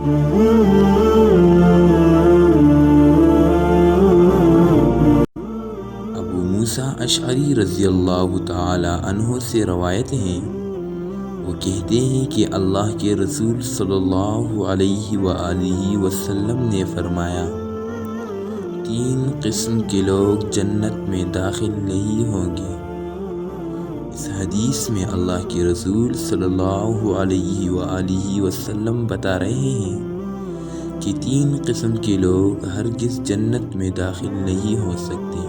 ابو موسیٰ اشعری رضی اللہ تعالی عنہ سے روایت ہیں، وہ کہتے ہیں کہ اللہ کے رسول صلی اللہ علیہ وآلہ وسلم نے فرمایا، 3 قسم کے لوگ جنت میں داخل نہیں ہوں گے۔ اس حدیث میں اللہ کے رسول صلی اللہ علیہ وآلہ وسلم بتا رہے ہیں کہ 3 قسم کے لوگ ہرگز جنت میں داخل نہیں ہو سکتے،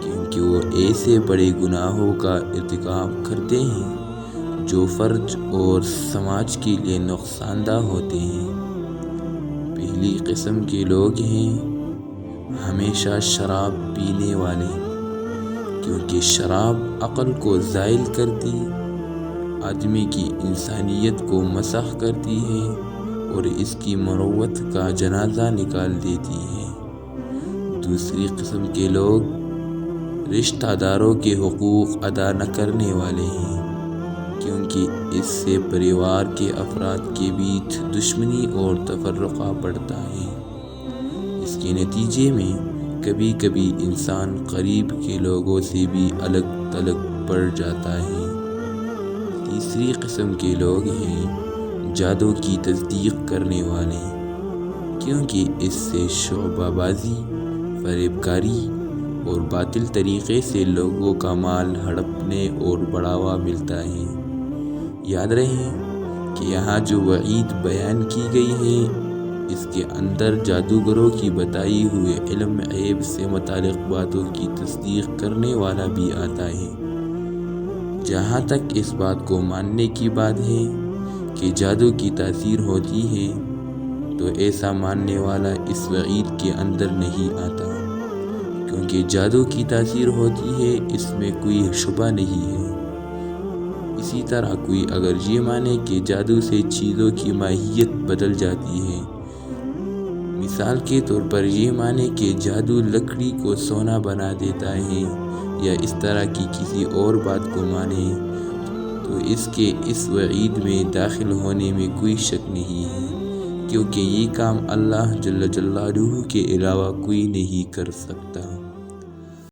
کیونکہ وہ ایسے بڑے گناہوں کا ارتکاب کرتے ہیں جو فرد اور سماج کے لیے نقصان دہ ہوتے ہیں۔ پہلی قسم کے لوگ ہیں ہمیشہ شراب پینے والے، کیونکہ شراب عقل کو زائل کرتی، آدمی کی انسانیت کو مسخ کرتی ہے اور اس کی مروت کا جنازہ نکال دیتی ہے۔ دوسری قسم کے لوگ رشتہ داروں کے حقوق ادا نہ کرنے والے ہیں، کیونکہ اس سے پریوار کے افراد کے بیچ دشمنی اور تفرقہ بڑھتا ہے۔ اس کے نتیجے میں کبھی کبھی انسان قریب کے لوگوں سے بھی الگ تھلگ پڑ جاتا ہے۔ تیسری قسم کے لوگ ہیں جادو کی تصدیق کرنے والے، کیونکہ اس سے شعبہ بازی، فریب کاری اور باطل طریقے سے لوگوں کا مال ہڑپنے اور بڑھاوا ملتا ہے۔ یاد رہے کہ یہاں جو وعید بیان کی گئی ہے، اس کے اندر جادوگروں کی بتائی ہوئے علم غیب سے متعلق باتوں کی تصدیق کرنے والا بھی آتا ہے۔ جہاں تک اس بات کو ماننے کی بات ہے کہ جادو کی تاثیر ہوتی ہے، تو ایسا ماننے والا اس وعید کے اندر نہیں آتا، کیونکہ جادو کی تاثیر ہوتی ہے، اس میں کوئی شبہ نہیں ہے۔ اسی طرح کوئی اگر یہ مانے کہ جادو سے چیزوں کی ماہیت بدل جاتی ہے، مثال کے طور پر یہ مانے کہ جادو لکڑی کو سونا بنا دیتا ہے، یا اس طرح کی کسی اور بات کو مانے، تو اس کے اس وعید میں داخل ہونے میں کوئی شک نہیں ہے، کیونکہ یہ کام اللہ جل جلالہ کے علاوہ کوئی نہیں کر سکتا۔